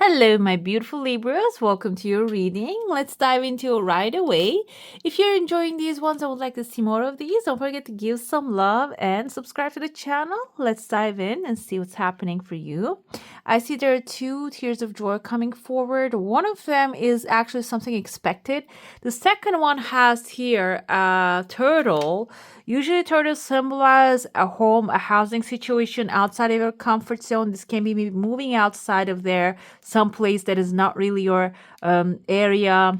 Hello, my beautiful Libras. Welcome to your reading. Let's dive into it right away. If you're enjoying these ones, I would like to see more of these. Don't forget to give some love and subscribe to the channel. Let's dive in and see what's happening for you. I see there are two tears of joy coming forward. One of them is actually something expected. The second one has here a turtle. Usually turtles symbolize a home, a housing situation outside of your comfort zone. This can be maybe moving outside of there, some place that is not really your area.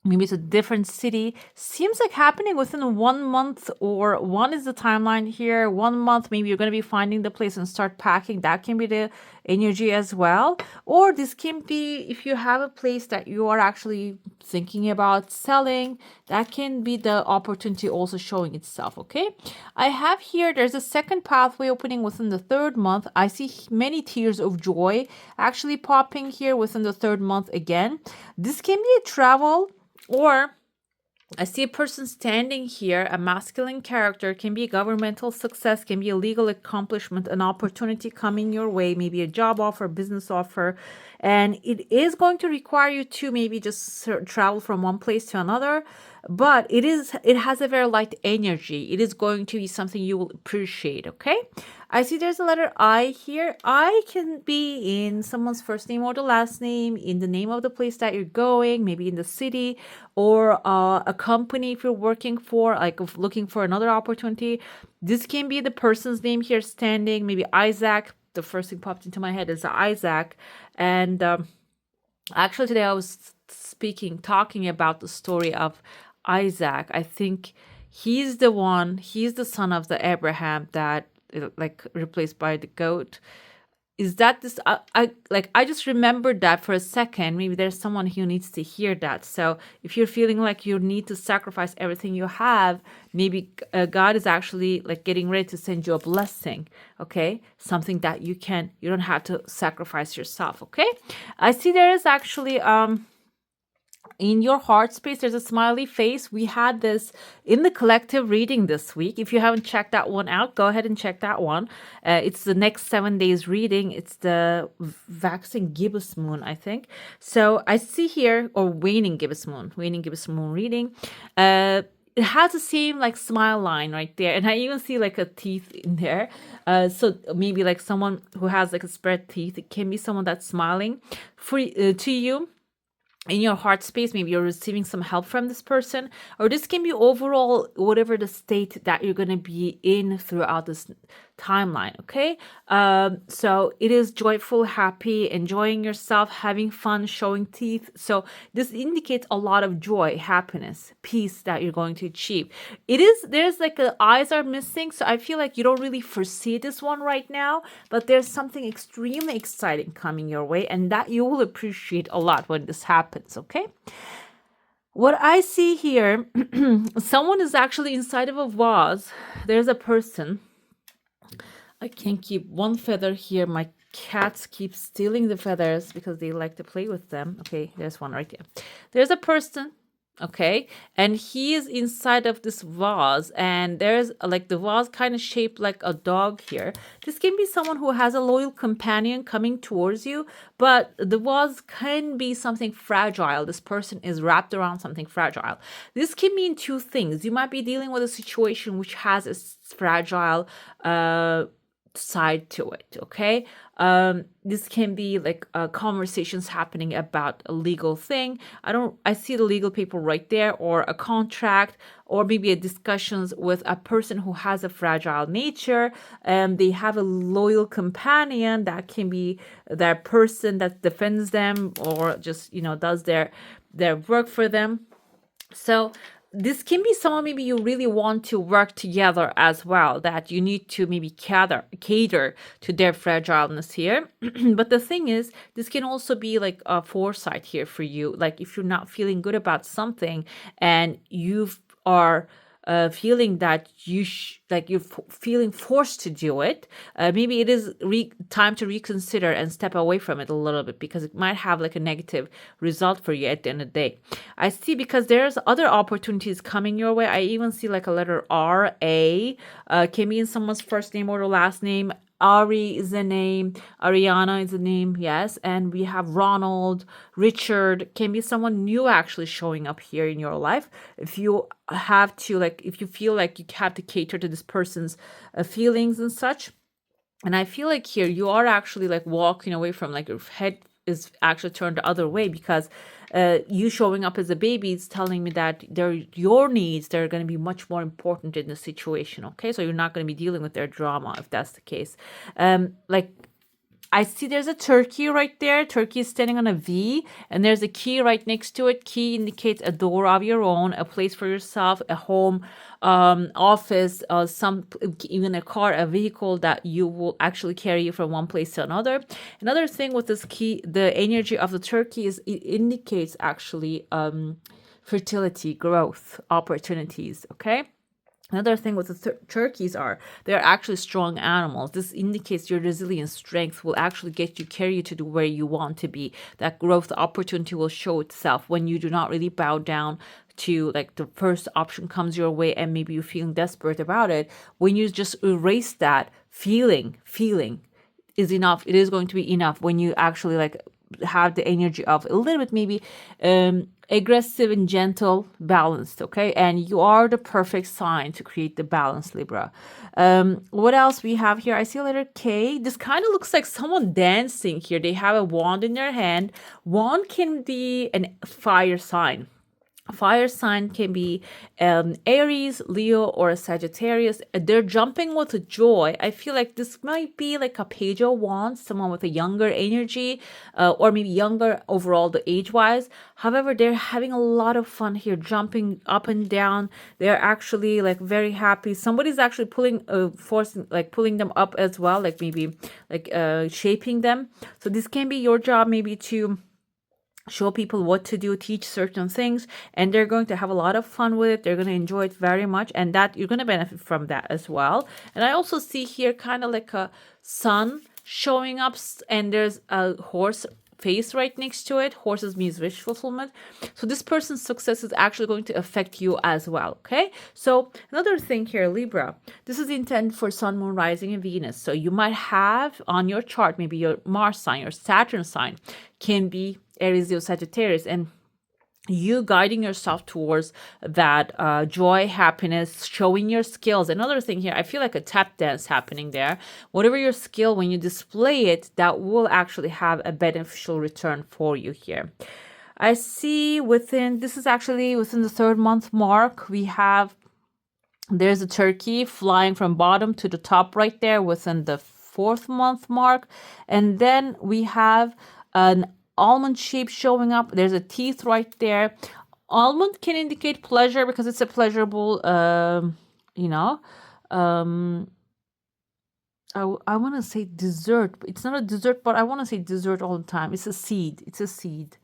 Maybe it's a different city. Seems like happening within 1 month, or one is the timeline here. 1 month, maybe you're going to be finding the place and start packing. That can be the energy as well. Or this can be if you have a place that you are actually thinking about selling, that can be the opportunity also showing itself. Okay. I have here, there's a second pathway opening within the third month. I see many tears of joy actually popping here within the third month again. This can be a travel, or I see a person standing here, a masculine character, can be a governmental success, can be a legal accomplishment, an opportunity coming your way, maybe a job offer, business offer. And it is going to require you to maybe just travel from one place to another. But it has a very light energy. It is going to be something you will appreciate, okay? I see there's a letter I here. I can be in someone's first name or the last name, in the name of the place that you're going, maybe in the city, or a company if you're working for, like looking for another opportunity. This can be the person's name here standing, maybe Isaac. The first thing popped into my head is Isaac. And actually today I was talking about the story of Isaac. I think he's the son of the Abraham that like replaced by the goat. Is that this? I just remembered that for a second. Maybe there's someone who needs to hear that. So if you're feeling like you need to sacrifice everything you have, maybe God is actually like getting ready to send you a blessing. Okay, something that you don't have to sacrifice yourself. Okay, I see there is actually in your heart space, there's a smiley face. We had this in the collective reading this week. If you haven't checked that one out, go ahead and check that one. It's the next 7 days reading. It's the waxing gibbous moon, I think. So I see here, or waning gibbous moon reading. It has the same like smile line right there, and I even see like a teeth in there. So maybe like someone who has like a spread teeth. It can be someone that's smiling to you in your heart space. Maybe you're receiving some help from this person, or this can be overall whatever the state that you're going to be in throughout this timeline. Okay, so it is joyful, happy, enjoying yourself, having fun, showing teeth. So this indicates a lot of joy, happiness, peace that you're going to achieve. There's like the eyes are missing, so I feel like you don't really foresee this one right now, but there's something extremely exciting coming your way, and that you will appreciate a lot when this happens. Okay, what I see here, someone is actually inside of a vase. There's a person. I can't keep one feather here. My cats keep stealing the feathers because they like to play with them. Okay, there's one right there. There's a person, okay, and he is inside of this vase, and there's like the vase kind of shaped like a dog here. This can be someone who has a loyal companion coming towards you, but the vase can be something fragile. This person is wrapped around something fragile. This can mean two things. You might be dealing with a situation which has a fragile side to it. Okay, this can be like conversations happening about a legal thing. I see the legal paper right there, or a contract, or maybe a discussions with a person who has a fragile nature, and they have a loyal companion. That can be that person that defends them, or just does their work for them. So this can be someone maybe you really want to work together as well, that you need to maybe cater to their fragileness here. But the thing is, this can also be like a foresight here for you. Like if you're not feeling good about something and you are feeling that you're feeling forced to do it, maybe it is time to reconsider and step away from it a little bit, because it might have like a negative result for you at the end of the day. I see, because there's other opportunities coming your way. I even see like a letter R, A, can be in someone's first name or the last name. Ari is the name, Ariana is the name, yes, and we have Ronald, Richard, can be someone new actually showing up here in your life. If you have to, like, if you feel like you have to cater to this person's feelings and such. And I feel like here you are actually like walking away from, like, your head is actually turned the other way, because you showing up as a baby is telling me that your needs, they're going to be much more important in the situation. Okay, so you're not going to be dealing with their drama if that's the case. Like, I see there's a turkey right there. Turkey is standing on a V, and there's a key right next to it. Key indicates a door of your own, a place for yourself, a home, office, some, even a car, a vehicle that you will actually carry you from one place to another. Another thing with this key, the energy of the turkey is it indicates actually fertility, growth, opportunities. Okay. Another thing with the turkeys are they're actually strong animals. This indicates your resilience, strength will actually carry you to where you want to be. That growth opportunity will show itself when you do not really bow down to, like, the first option comes your way and maybe you're feeling desperate about it. When you just erase that feeling is enough. It is going to be enough when you actually, like, have the energy of a little bit maybe aggressive and gentle, balanced. Okay, and you are the perfect sign to create the balance, Libra. What else we have here? I see a letter K. This kind of looks like someone dancing here. They have a wand in their hand. Wand can be a fire sign. A fire sign can be Aries, Leo, or a Sagittarius. They're jumping with a joy. I feel like this might be like a page of wands, someone with a younger energy, or maybe younger overall, the age-wise. However, they're having a lot of fun here, jumping up and down. They're actually, like, very happy. Somebody's actually pulling them up as well, like maybe like shaping them. So this can be your job, maybe to show people what to do, teach certain things, and they're going to have a lot of fun with it. They're going to enjoy it very much, and that you're going to benefit from that as well. And I also see here kind of like a sun showing up, and there's a horse face right next to it. Horses means wish fulfillment. So this person's success is actually going to affect you as well. Okay, so another thing here, Libra, this is intended for sun, moon, rising, and Venus. So you might have on your chart, maybe your Mars sign, your Saturn sign can be Aries, Leo, Sagittarius, and you guiding yourself towards that joy, happiness, showing your skills. Another thing here, I feel like a tap dance happening there. Whatever your skill, when you display it, that will actually have a beneficial return for you here. I see this is actually within the 3rd month mark, there's a turkey flying from bottom to the top right there within the 4th month mark. And then we have an almond shape showing up. There's a teeth right there. Almond can indicate pleasure because it's a pleasurable, I want to say dessert. It's not a dessert, but I want to say dessert all the time. It's a seed. It's a seed.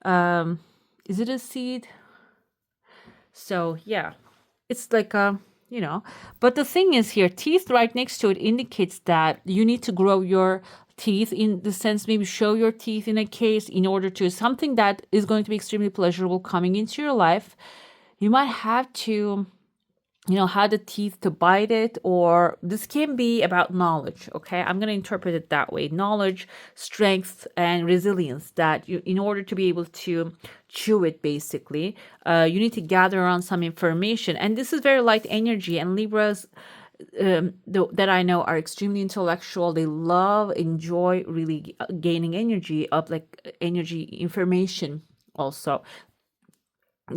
Is it a seed? So yeah, it's like but the thing is here, teeth right next to it indicates that you need to grow your teeth, in the sense, maybe show your teeth in a case in order to something that is going to be extremely pleasurable coming into your life. You might have to have the teeth to bite it, or this can be about knowledge. Okay, I'm going to interpret it that way. Knowledge, strength, and resilience, that you, in order to be able to chew it, basically, you need to gather on some information. And this is very light energy, and Libras that I know are extremely intellectual. They enjoy really gaining energy of, like, energy information, also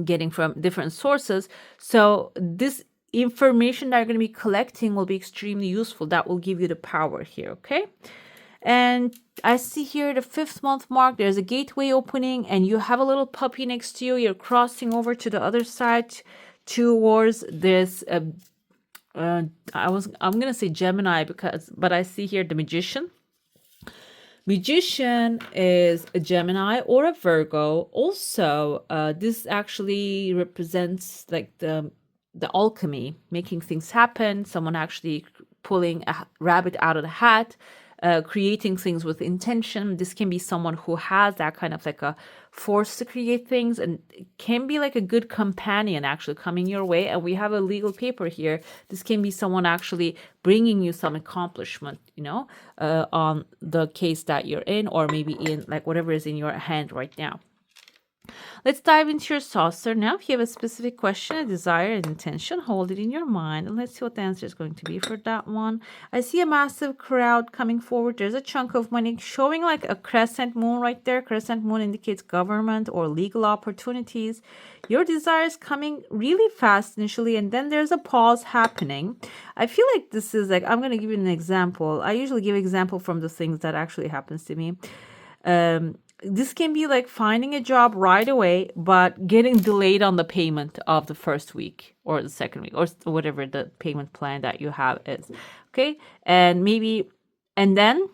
getting from different sources. So this information that you're going to be collecting will be extremely useful. That will give you the power here. Okay. And I see here the 5th month mark, there's a gateway opening, and you have a little puppy next to you. You're crossing over to the other side towards this I'm gonna say Gemini, but I see here the Magician. Magician is a Gemini or a Virgo. Also, this actually represents, like, the alchemy, making things happen. Someone actually pulling a rabbit out of the hat. creating things with intention. This can be someone who has that kind of like a force to create things, and it can be like a good companion actually coming your way. And we have a legal paper here. This can be someone actually bringing you some accomplishment, on the case that you're in, or maybe in like whatever is in your hand right now. Let's dive into your saucer now. If you have a specific question, a desire, an intention, hold it in your mind. And let's see what the answer is going to be for that one. I see a massive crowd coming forward. There's a chunk of money showing like a crescent moon right there. Crescent moon indicates government or legal opportunities. Your desire is coming really fast initially, and then there's a pause happening. I feel like this is like, I'm going to give you an example. I usually give example from the things that actually happens to me. This can be like finding a job right away, but getting delayed on the payment of the first week or the second week or whatever the payment plan that you have is. Okay. And then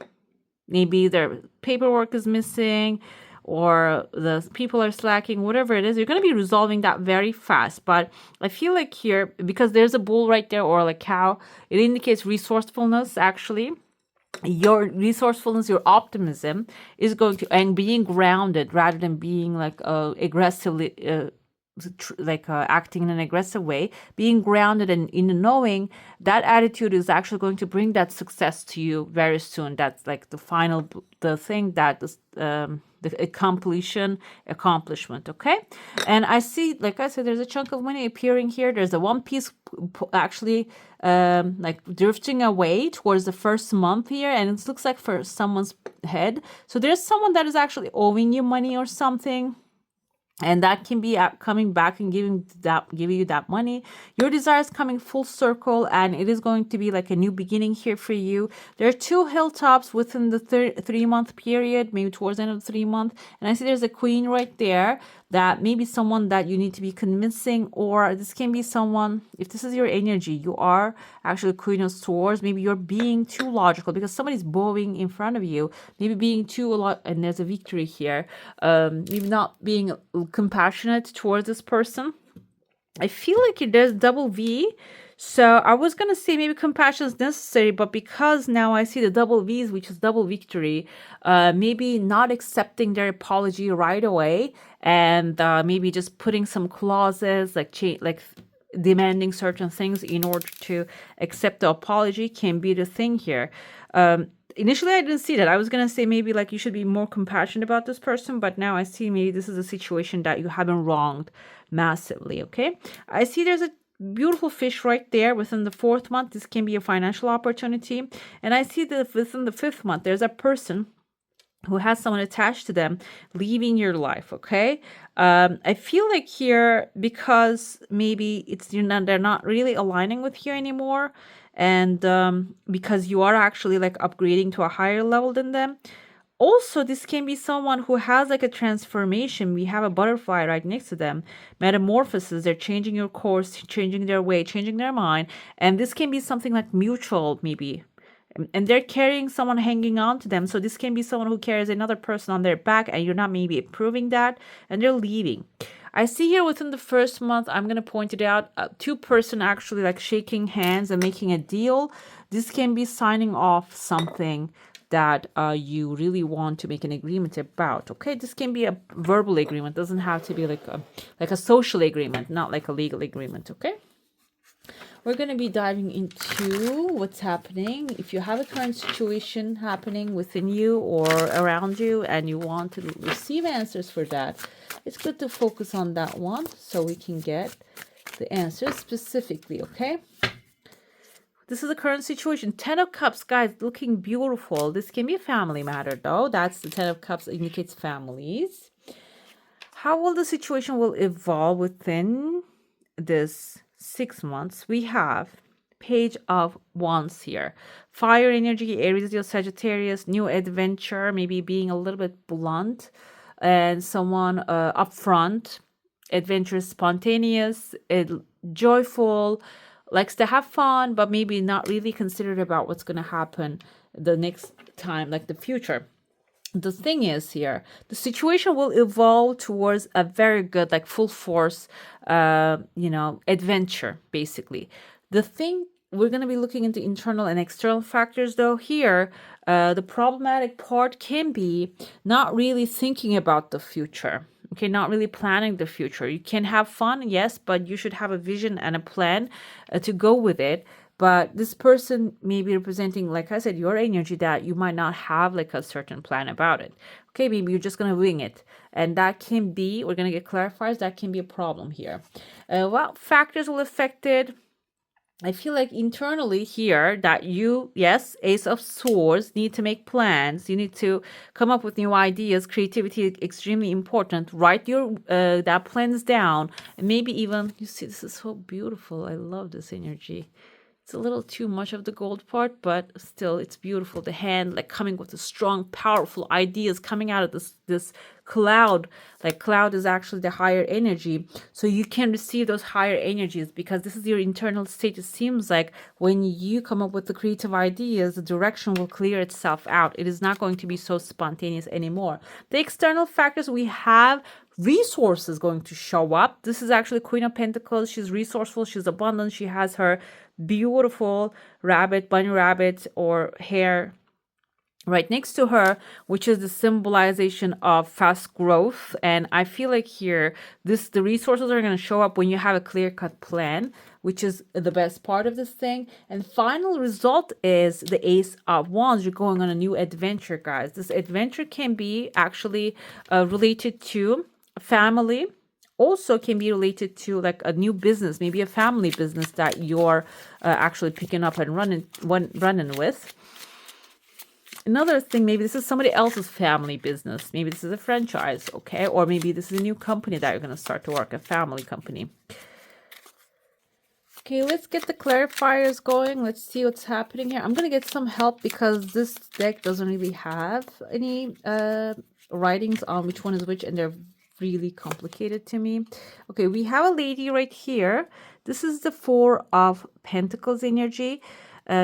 maybe their paperwork is missing or the people are slacking, whatever it is, you're going to be resolving that very fast. But I feel like here, because there's a bull right there or like cow, it indicates resourcefulness actually. Your resourcefulness, your optimism is going to, and being grounded rather than being like aggressively acting in an aggressive way, being grounded and in knowing that attitude is actually going to bring that success to you very soon. That's like the thing that the accomplishment. Okay. And I see, like I said, there's a chunk of money appearing here. There's a one piece actually like drifting away towards the first month here, and it looks like for someone's head. So there's someone that is actually owing you money or something. And that can be coming back and giving you that money. Your desire is coming full circle, and it is going to be like a new beginning here for you. There are 2 hilltops within the 3-month period, maybe towards the end of the 3-month. And I see there's a queen right there that may be someone that you need to be convincing, or this can be someone, if this is your energy, you are actually Queen of Swords. Maybe you're being too logical because somebody's bowing in front of you, maybe being too a lot, and there's a victory here. Maybe not being compassionate towards this person. I feel like there's double V. So I was going to say maybe compassion is necessary, but because now I see the double V's, which is double victory, maybe not accepting their apology right away, and maybe just putting some clauses like demanding certain things in order to accept the apology can be the thing here. Initially, I didn't see that. I was going to say maybe like you should be more compassionate about this person, but now I see maybe this is a situation that you haven't wronged massively, okay? I see there's a beautiful fish right there within the 4th month. This can be a financial opportunity. And I see that within the 5th month, there's a person who has someone attached to them leaving your life, okay? I feel like here, because maybe they're not really aligning with you anymore, and because you are actually like upgrading to a higher level than them. Also, this can be someone who has like a transformation. We have a butterfly right next to them. Metamorphosis, they're changing your course, changing their way, changing their mind. And this can be something like mutual, maybe. And they're carrying someone hanging on to them. So this can be someone who carries another person on their back, and you're not maybe approving that, and they're leaving. I see here within the 1st month, I'm going to point it out, 2-person actually like shaking hands and making a deal. This can be signing off something that you really want to make an agreement about. Okay, this can be a verbal agreement. It doesn't have to be like a social agreement, not like a legal agreement. Okay. We're going to be diving into what's happening. If you have a current situation happening within you or around you and you want to receive answers for that, it's good to focus on that one so we can get the answers specifically, okay? This is the current situation. 10 of Cups, guys, looking beautiful. This can be a family matter, though. That's the 10 of Cups indicates families. How will the situation will evolve within this 6 months? We have Page of Wands here. Fire energy, Aries, Leo, Sagittarius, new adventure, maybe being a little bit blunt, and someone upfront, adventurous, spontaneous, joyful, likes to have fun, but maybe not really considered about what's going to happen the next time, like the future. The thing is here, the situation will evolve towards a very good, like full force, adventure, basically. The thing we're going to be looking into internal and external factors though. Here, the problematic part can be not really thinking about the future. Okay, not really planning the future. You can have fun, yes, but you should have a vision and a plan to go with it. But this person may be representing, like I said, your energy that you might not have like a certain plan about it. Okay, maybe you're just going to wing it. And that can be, we're going to get clarifiers, that can be a problem here. What factors will affect it? I feel like internally here that you, yes, Ace of Swords, need to make plans. You need to come up with new ideas. Creativity is extremely important. Write your that plans down. And maybe even, you see, this is so beautiful. I love this energy. It's a little too much of the gold part, but still it's beautiful. The hand like coming with the strong, powerful ideas coming out of this cloud. Like cloud is actually the higher energy. So you can receive those higher energies because this is your internal state. It seems like when you come up with the creative ideas, the direction will clear itself out. It is not going to be so spontaneous anymore. The external factors we have, resources going to show up. This is actually Queen of Pentacles. She's resourceful. She's abundant. She has her beautiful rabbit, bunny rabbit, or hare right next to her, which is the symbolization of fast growth. And I feel like here, the resources are going to show up when you have a clear-cut plan, which is the best part of this thing. And final result is the Ace of Wands. You're going on a new adventure, guys. This adventure can be actually related to family, also can be related to like a new business, maybe a family business that you're actually picking up and running with. Another thing, maybe this is somebody else's family business. Maybe this is a franchise, okay? Or maybe this is a new company that you're going to start to work, a family company. Okay, let's get the clarifiers going. Let's see what's happening here. I'm going to get some help because this deck doesn't really have any writings on which one is which, and they're really complicated to me. Okay, we have a lady right here. This is the Four of Pentacles energy.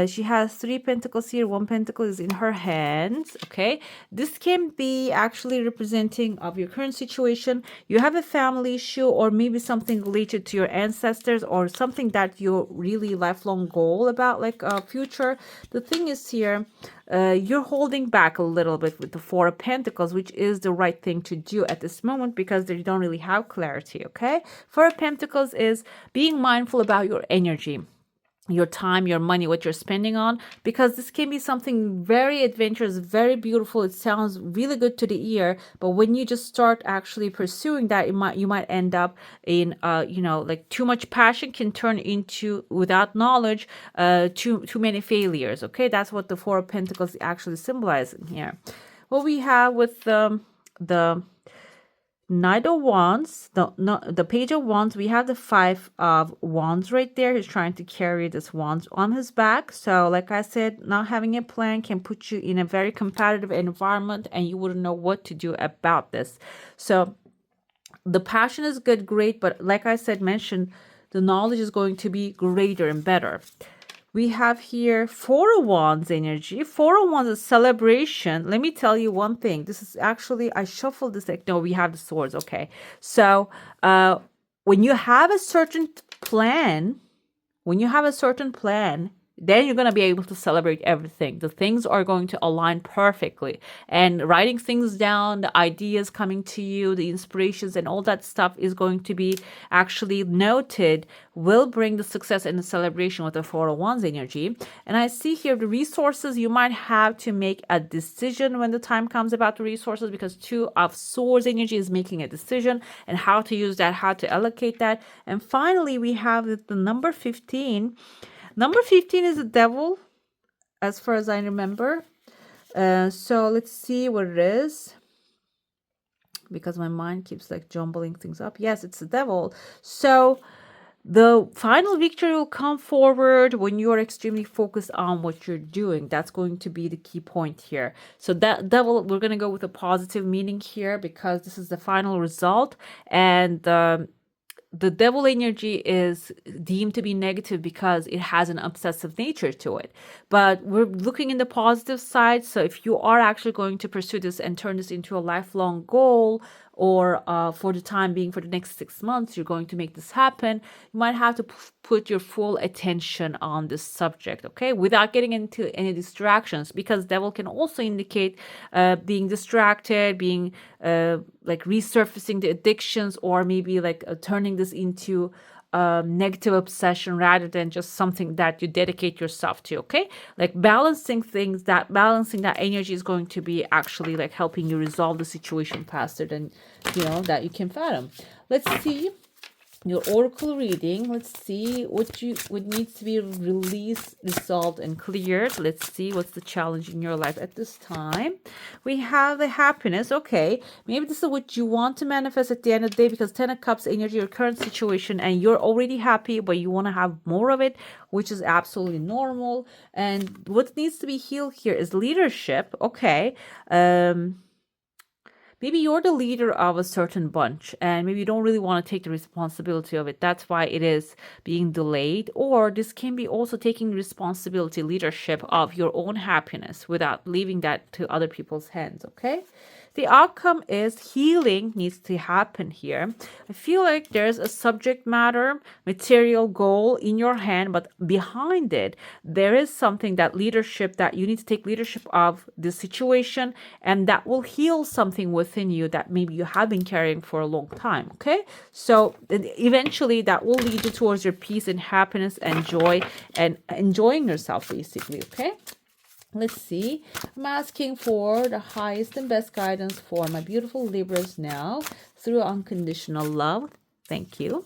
She has 3 pentacles here. 1 pentacle is in her hands. Okay, this can be actually representing of your current situation. You have a family issue, or maybe something related to your ancestors, or something that you're really lifelong goal about, like future. The thing is here, you're holding back a little bit with the Four of Pentacles, which is the right thing to do at this moment because you don't really have clarity. Okay, Four of Pentacles is being mindful about your energy, your time, your money, what you're spending on, because this can be something very adventurous, very beautiful. It sounds really good to the ear, but when you just start actually pursuing that, you might end up in like too much passion can turn into, without knowledge, too many failures. Okay, that's what the Four of Pentacles actually symbolizing here. What we have with the Knight of Wands, the Page of Wands, we have the Five of Wands right there. He's trying to carry this wand on his back. So like I said, not having a plan can put you in a very competitive environment and you wouldn't know what to do about this. So the passion is good, great, but like I said, mentioned, the knowledge is going to be greater and better. We have here Four of Wands energy. Four of Wands is celebration. Let me tell you one thing. This is actually, I shuffled this deck. No, we have the swords. Okay. So when you have a certain plan, then you're going to be able to celebrate everything. The things are going to align perfectly. And writing things down, the ideas coming to you, the inspirations and all that stuff is going to be actually noted, will bring the success and the celebration with the Four of Wands energy. And I see here the resources, you might have to make a decision when the time comes about the resources, because Two of Swords energy is making a decision and how to use that, how to allocate that. And finally, we have the number 15. Number 15 is the devil, as far as I remember. So let's see what it is, because my mind keeps like jumbling things up. Yes, it's the devil. So the final victory will come forward when you are extremely focused on what you're doing. That's going to be the key point here. So that devil, we're going to go with a positive meaning here because this is the final result. And the devil energy is deemed to be negative because it has an obsessive nature to it. But we're looking in the positive side. So if you are actually going to pursue this and turn this into a lifelong goal, or for the time being, for the next 6 months, you're going to make this happen, you might have to put your full attention on this subject, okay, without getting into any distractions, because devil can also indicate being distracted, being like resurfacing the addictions, or maybe like turning this into negative obsession rather than just something that you dedicate yourself to, okay? Like balancing things, that balancing that energy is going to be actually like helping you resolve the situation faster than, that you can fathom. Let's see your oracle reading. Let's see what needs to be released, resolved, and cleared. Let's see what's the challenge in your life at this time. We have the happiness. Okay, maybe this is what you want to manifest at the end of the day, because 10 of Cups energy, your current situation, and you're already happy, but you want to have more of it, which is absolutely normal. And what needs to be healed here is leadership. Okay. Maybe you're the leader of a certain bunch and maybe you don't really want to take the responsibility of it. That's why it is being delayed. Or this can be also taking responsibility, leadership of your own happiness without leaving that to other people's hands, okay? The outcome is healing needs to happen here. I feel like there's a subject matter, material goal in your hand, but behind it, there is something that leadership, that you need to take leadership of the situation, and that will heal something within you that maybe you have been carrying for a long time. Okay. So eventually that will lead you towards your peace and happiness and joy and enjoying yourself, basically. Okay. Let's see. I'm asking for the highest and best guidance for my beautiful Libras now through unconditional love. Thank you.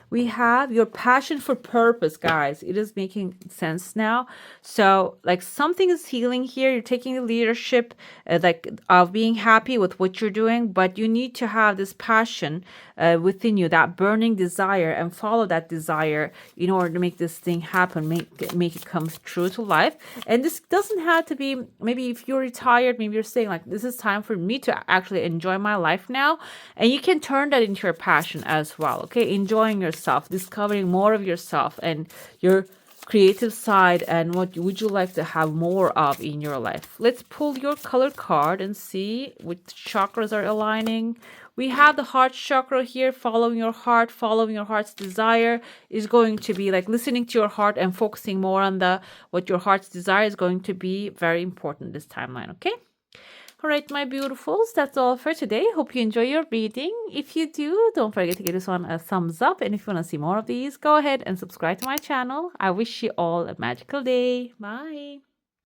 We have your passion for purpose, guys. It is making sense now. So, like, something is healing here. You're taking the leadership, like, of being happy with what you're doing, but you need to have this passion within you, that burning desire, and follow that desire in order to make this thing happen, make it come true to life. And this doesn't have to be, maybe if you're retired, maybe you're saying like, this is time for me to actually enjoy my life now. And you can turn that into your passion as well. Okay. Enjoying yourself, discovering more of yourself and your creative side, and what would you like to have more of in your life. Let's pull your color card and see which chakras are aligning. We have the heart chakra here. Following your heart, following your heart's desire is going to be like listening to your heart and focusing more on what your heart's desire is going to be very important this timeline. Okay. All right, my beautifuls, that's all for today. Hope you enjoy your reading. If you do, don't forget to give this one a thumbs up. And if you want to see more of these, go ahead and subscribe to my channel. I wish you all a magical day. Bye.